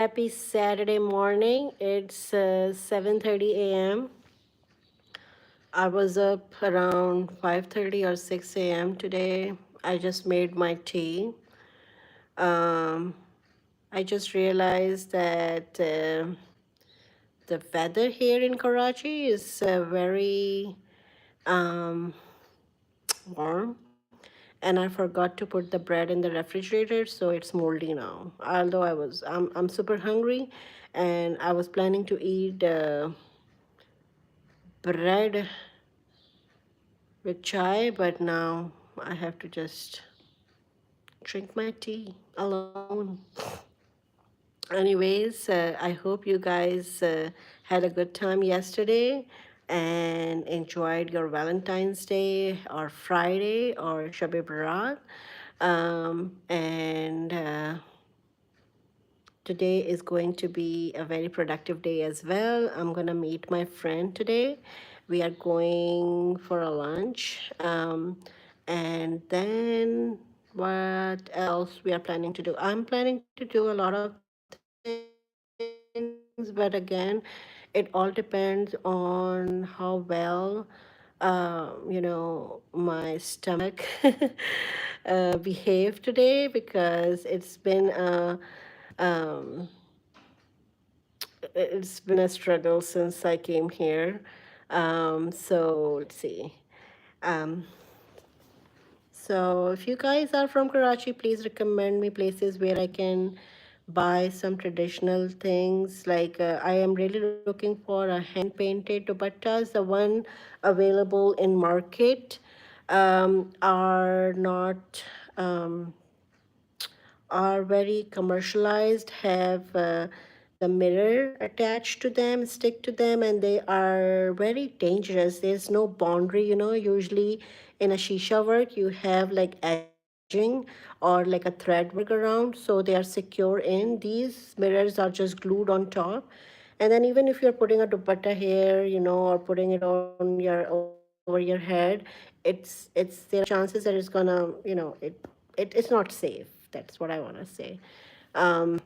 Happy Saturday morning. It's 7:30 a.m. I was up around 5:30 or 6 a.m. today. I just made my tea. Um, I just realized that the weather here in Karachi is very um, warm, and I forgot to put the bread in the refrigerator, so it's moldy now. Although I'm super hungry, and I was planning to eat bread with chai, but now I have to just drink my tea alone. Anyways, I hope you guys had a good time yesterday and enjoyed your Valentine's Day or Friday or Shabi Barat. And Today is going to be a very productive day as well. I'm going to meet my friend today. We are going for a lunch. And then what else we are planning to do? I'm planning to do a lot of things, but again, it all depends on how well my stomach behave today, because um, it's been a struggle since I came here. So let's see. Um, so if you guys are from Karachi, please recommend me places where I can buy some traditional things. Like I am really looking for a hand painted dupattas. The one available in market are not are very commercialized, have the mirror attached to them, stick to them, and they are very dangerous. There's no boundary, usually in a shisha work, you have like edging or like a thread work around, so they are secure in. These mirrors are just glued on top. And then even if you're putting a dupatta here, or putting it on your over your head, it's there are chances that it's gonna, it's not safe. That's what I want to say. um,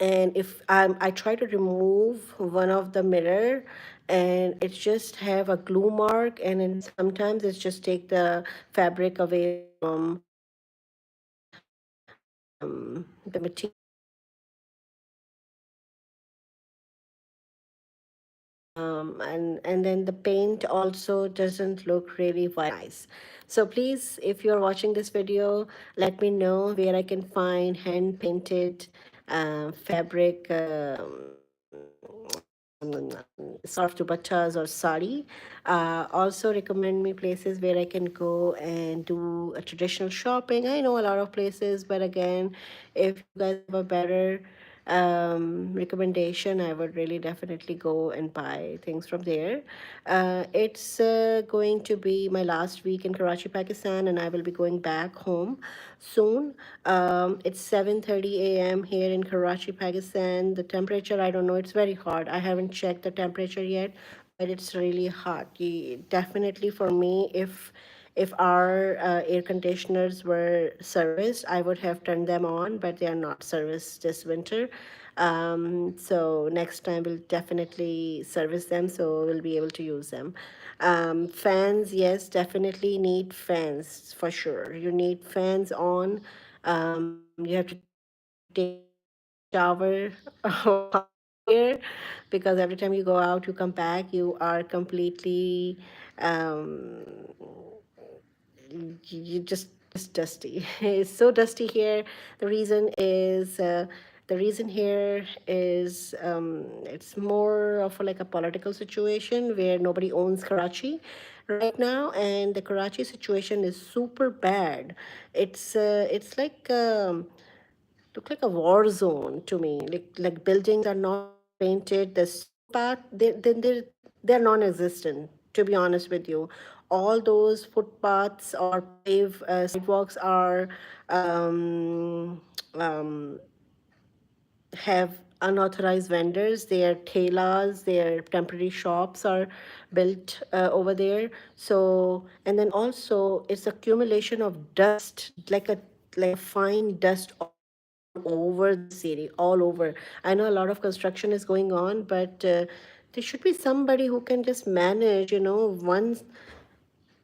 and if I try to remove one of the mirror, and it just have a glue mark, and then sometimes it's just take the fabric away from the material, and then the paint also doesn't look really very nice. So please, if you're watching this video, let me know where I can find hand painted fabric scarf dupattas or sari. Also recommend me places where I can go and do a traditional shopping. I know a lot of places, but again, if you guys have a better recommendation, I would really definitely go and buy things from there. It's going to be my last week in Karachi, Pakistan, and I will be going back home soon. It's 7:30 a.m. here in Karachi, Pakistan. The temperature, I don't know, it's very hot. I haven't checked the temperature yet, but it's really hot. Definitely for me, if our air conditioners were serviced, I would have turned them on, but they are not serviced this winter. So next time we'll definitely service them, so we'll be able to use them. Fans, yes, definitely need fans for sure. You need fans on. You have to take a shower while here, because every time you go out, you come back, you are completely you just dusty. It's so dusty here. The reason is it's more of like a political situation where nobody owns Karachi right now, and the Karachi situation is super bad. It's like look like a war zone to me. Like buildings are not painted. The footpath, they're non-existent. To be honest with you, all those footpaths or sidewalks are um, um, have unauthorized vendors. Their telas, their temporary shops are built over there. So, and then also it's accumulation of dust, like a fine dust all over. over the city, all over. I know a lot of construction is going on, but there should be somebody who can just manage,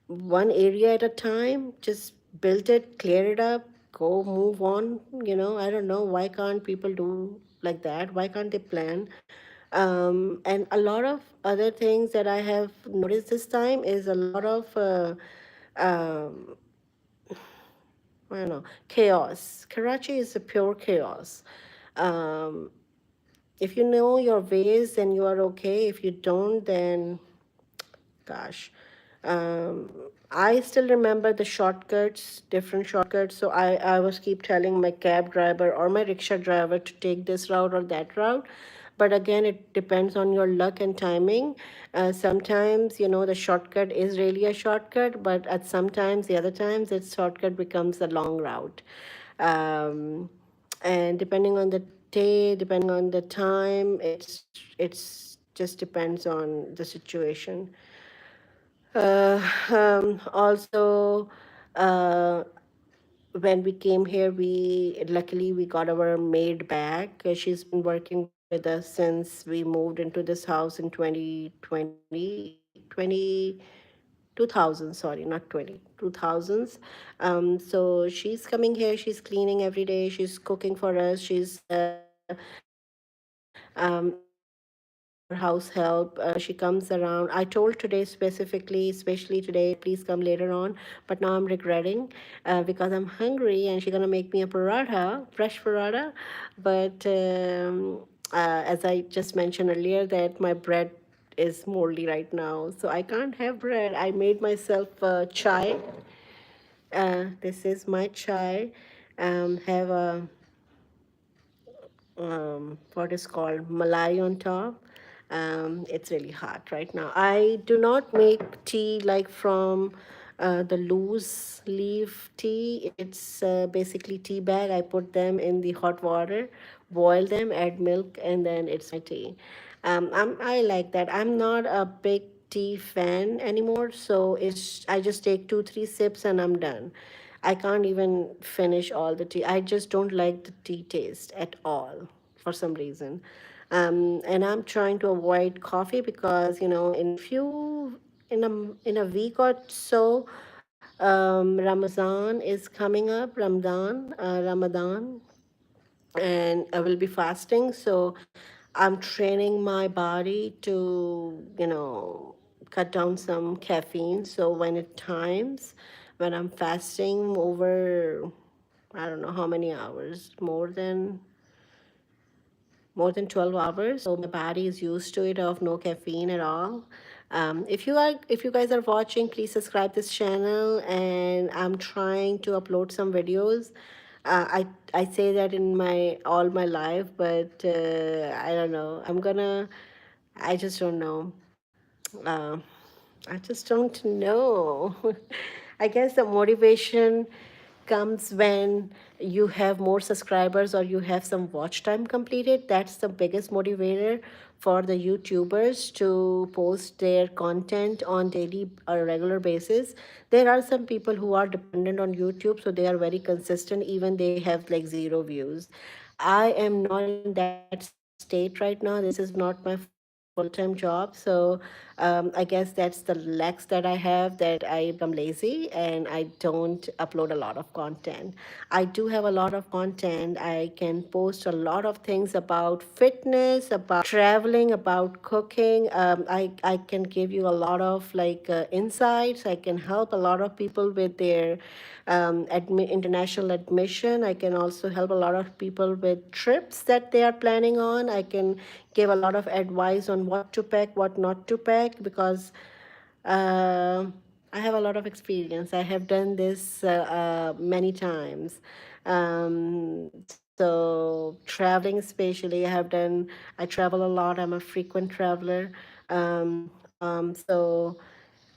one area at a time. Just build it, clear it up, go move on. I don't know, why can't people do like that? Why can't they plan? And a lot of other things that I have noticed this time is a lot of um, I don't know, chaos. Karachi is a pure chaos. um, if you know your ways, then you are okay. If you don't, then gosh. um, I still remember the shortcuts, different shortcuts. So I was keep telling my cab driver or my rickshaw driver to take this route or that route. But again, it depends on your luck and timing. Sometimes, the shortcut is really a shortcut, but at sometimes, the other times, its shortcut becomes a long route. Um, and depending on the day, depending on the time, it's just depends on the situation. Also, uh, when we came here, we luckily we got our maid back. She's been working with us since we moved into this house in 2020, 2000, sorry, not 2000s. So she's coming here, she's cleaning every day, she's cooking for us, she's acting as our house help. She comes around. I told today specifically, especially today, that please come later on. But now I'm regretting because I'm hungry and she's gonna make me a paratha, fresh paratha. But as I just mentioned earlier, that my bread is moldy right now, so I can't have bread. I made myself chai. This is my chai. Have a what is called malai on top. It's really hot right now. I do not make tea like from the loose leaf tea. It's basically tea bag. I put them in the hot water, boil them, add milk, and then it's my tea. I like that. I'm not a big tea fan anymore, so I just take 2 3 sips and I'm done. I can't even finish all the tea. I just don't like the tea taste at all for some reason. And I'm trying to avoid coffee because in a week or so, Ramazan is coming up. Ramadan, and I will be fasting. So I'm training my body to, cut down some caffeine. So when I'm fasting over, I don't know how many hours, more than 12 hours, so my body is used to it of no caffeine at all. If you guys are watching, please subscribe this channel, and I'm trying to upload some videos. I say that in my all my life, but I don't know, I just don't know. uh, I just don't know. I guess the motivation comes when you have more subscribers or you have some watch time completed. That's the biggest motivator for the YouTubers to post their content on daily or regular basis. There are some people who are dependent on YouTube, so they are very consistent, even they have like zero views. I am not in that state right now. This is not my full-time job. So I guess that's the lacks that I have, that I become lazy and I don't upload a lot of content. I do have a lot of content. I can post a lot of things about fitness, about traveling, about cooking. I can give you a lot of like insights. I can help a lot of people with their international admission. I can also help a lot of people with trips that they are planning on. I can give a lot of advice on what to pack, what not to pack, because uh, I have a lot of experience. I have done this many times. So traveling, especially, I travel a lot. I'm a frequent traveler. So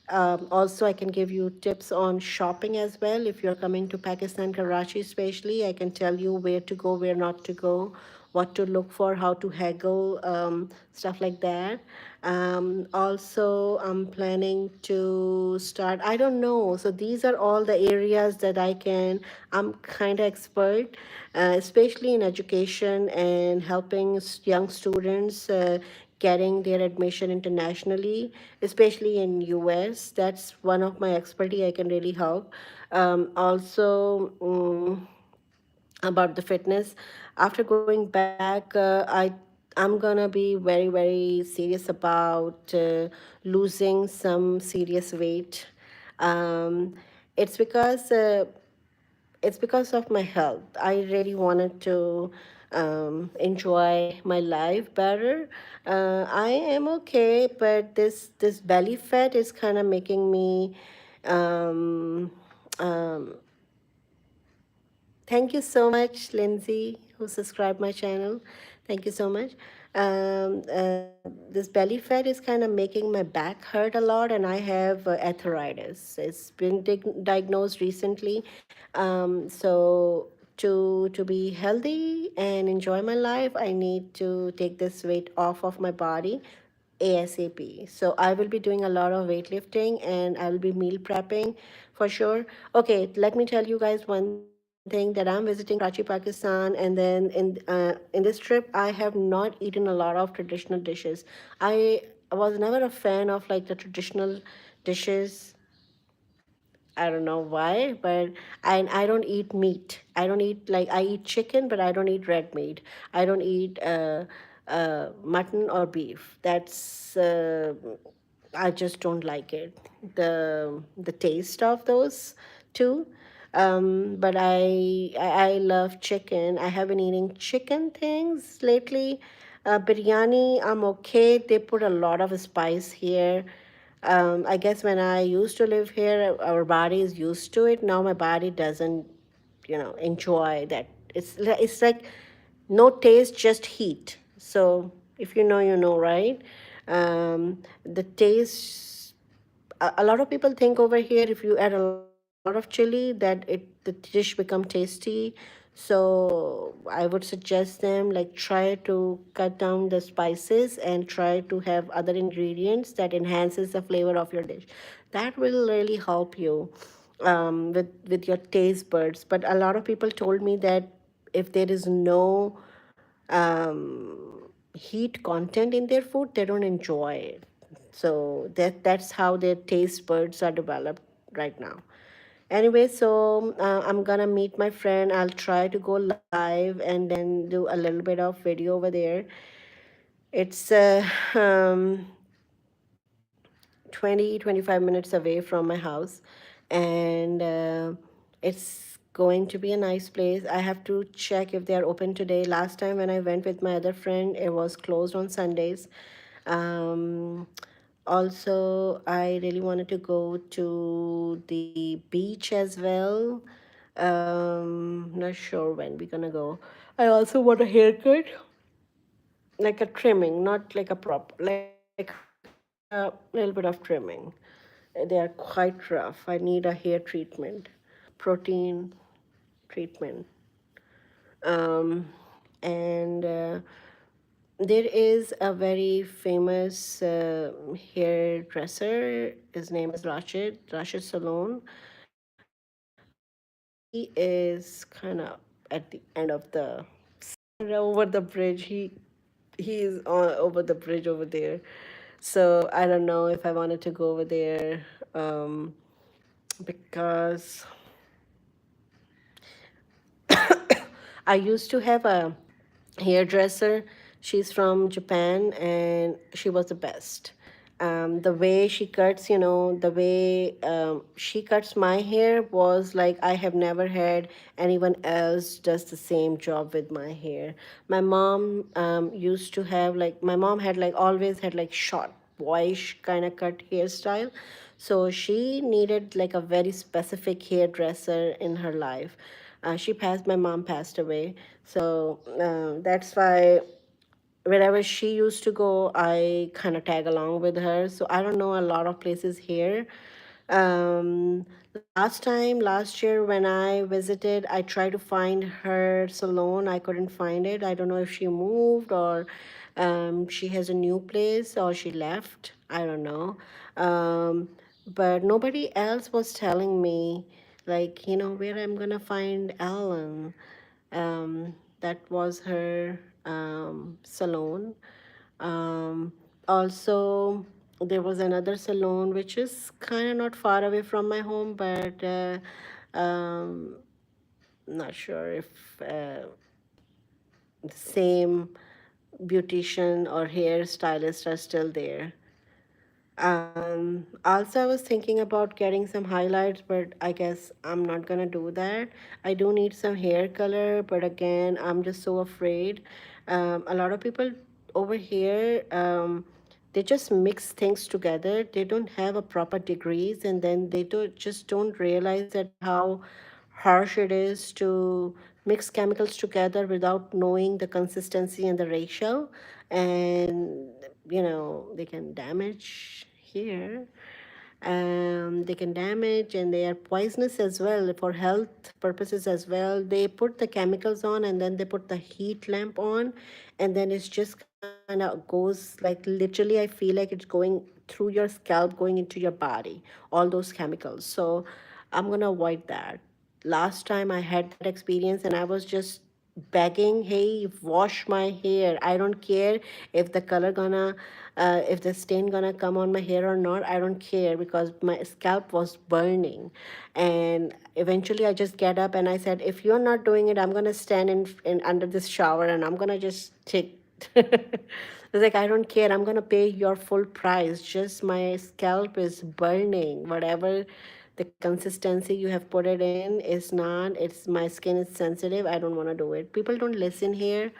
also, I can give you tips on shopping as well. If you're coming to Pakistan, Karachi especially, I can tell you where to go, where not to go, what to look for, how to haggle, stuff like that. Also, I'm planning to start, I don't know. So these are all the areas that I'm kind of expert, especially in education and helping young students getting their admission internationally, especially in US. That's one of my expertise I can really help. Also, about the fitness. After going back, I'm gonna be very serious about losing some serious weight. Um, it's because it's because of my health. I really wanted to enjoy my life better. I am okay, but this belly fat is kind of making me. Um, um, Thank you so much, Lindsay, who subscribed my channel. Thank you so much. This belly fat is kind of making my back hurt a lot, and I have arthritis. It's been diagnosed recently. So to be healthy and enjoy my life, I need to take this weight off of my body ASAP. So I will be doing a lot of weightlifting and I will be meal prepping for sure. Okay, let me tell you guys one thing that I'm visiting Karachi, Pakistan, and then in this trip I have not eaten a lot of traditional dishes. I was never a fan of like the traditional dishes. I don't know why, but I don't eat meat. I don't eat like I eat chicken, but I don't eat red meat. I don't eat mutton or beef. I just don't like it. The taste of those too. But I love chicken. I have been eating chicken things lately. Biryani, I'm okay. They put a lot of spice here. I guess when I used to live here, our body is used to it. Now my body doesn't, enjoy that. It's like no taste, just heat. So if you know, you know, right? The taste, a lot of people think over here if you add a lot of chili that the dish become tasty. So I would suggest them like try to cut down the spices and try to have other ingredients that enhances the flavor of your dish. That will really help you with your taste buds. But a lot of people told me that if there is no heat content in their food, they don't enjoy it. So that's how their taste buds are developed right now. Anyway, so I'm gonna meet my friend. I'll try to go live and then do a little bit of video over there. It's um, 20-25 minutes away from my house, and it's going to be a nice place. I have to check if they are open today. Last time when I went with my other friend, it was closed on Sundays. um, Also, I really wanted to go to the beach as well. Not sure when we're gonna go. I also want a haircut, like a trimming, not like a prop, like a little bit of trimming. They are quite rough. I need a hair treatment, protein treatment. Um, and there is a very famous hairdresser. His name is Rashid Salon. He is kind of at the end of the over the bridge. He is on over the bridge over there. So I don't know if I wanted to go over there because I used to have a hairdresser. She's from Japan and she was the best. The way she cuts, the way she cuts my hair was like I have never had anyone else does the same job with my hair. My mom used to have like, my mom had like always had like short, boyish kind of cut hairstyle. So she needed like a very specific hairdresser in her life. My mom passed away. So that's why wherever she used to go, I kind of tag along with her. So I don't know a lot of places here. Last year when I visited, I tried to find her salon. I couldn't find it. I don't know if she moved or she has a new place or she left. I don't know. Um, but nobody else was telling me, like, where I'm gonna find Ellen. That was her salon. Um, Also, there was another salon which is kind of not far away from my home, but um, not sure if the same beautician or hairstylist are still there. Also, I was thinking about getting some highlights, but I guess I'm not gonna do that. I do need some hair color, but again, I'm just so afraid. A lot of people over here, they just mix things together. They don't have a proper degrees, and then they just don't realize that how harsh it is to mix chemicals together without knowing the consistency and the ratio, and they can damage here. They can damage, and they are poisonous as well for health purposes as well. They put the chemicals on, and then they put the heat lamp on, and then it's just kind of goes like, literally, I feel like it's going through your scalp, going into your body, all those chemicals. So I'm gonna avoid that. Last time I had that experience, and I was just begging, hey, wash my hair. I don't care if the color gonna if the stain gonna come on my hair or not. I don't care, because my scalp was burning. And eventually I just get up and I said, if you're not doing it, I'm gonna stand in under this shower, and I'm gonna just take it's like, I don't care. I'm gonna pay your full price. Just my scalp is burning. Whatever the consistency you have put it in is not. It's my skin is sensitive. I don't want to do it. People don't listen here.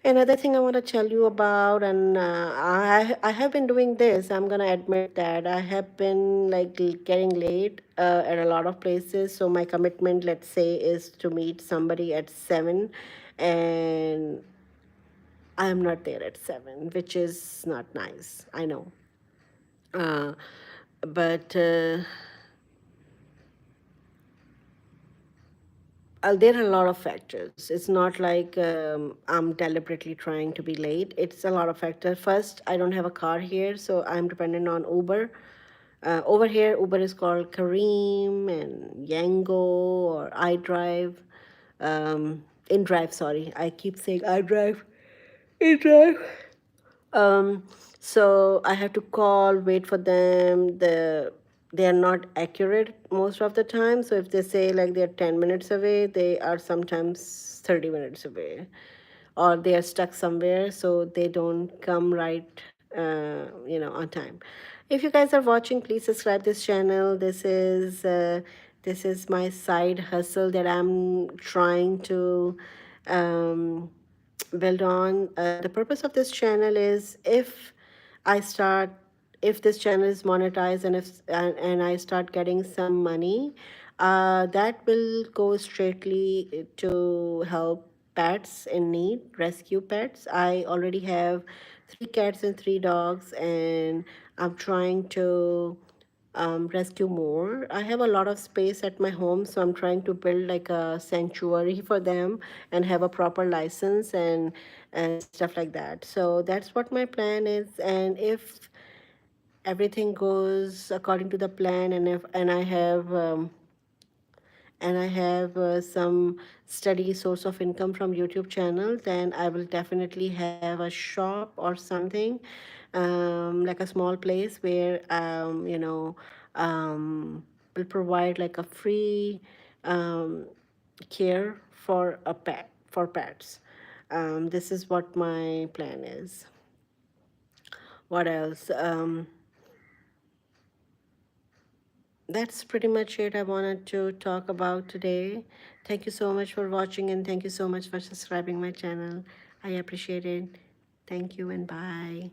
Another thing I want to tell you about, and I have been doing this. I'm gonna admit that I have been like getting late at a lot of places. So my commitment, let's say, is to meet somebody at 7, and I am not there at 7, which is not nice. I know. Uh, but There are a lot of factors. It's not like I'm deliberately trying to be late. It's a lot of factors. First, I don't have a car here, so I'm dependent on Uber. Over here, Uber is called Kareem and Yango or iDrive. InDrive, sorry. I keep saying iDrive. InDrive. Um, so I have to call, wait for them. They are not accurate most of the time. So if they say like they're 10 minutes away, they are sometimes 30 minutes away, or they are stuck somewhere, so they don't come right, on time. If you guys are watching, please subscribe this channel. This is my side hustle that I'm trying to um, build on. The purpose of this channel is, I start if this channel is monetized, and I start getting some money, that will go straightly to help pets in need, rescue pets. I already have 3 cats and 3 dogs, and I'm trying to rescue more. I have a lot of space at my home, so I'm trying to build like a sanctuary for them and have a proper license and stuff like that. So that's what my plan is. And if everything goes according to the plan, and I have some steady source of income from YouTube channel, then I will definitely have a shop or something, like a small place where will provide like a free care for pets. This is what my plan is. What else? That's pretty much it I wanted to talk about today. Thank you so much for watching, and thank you so much for subscribing my channel. I appreciate it. Thank you and bye.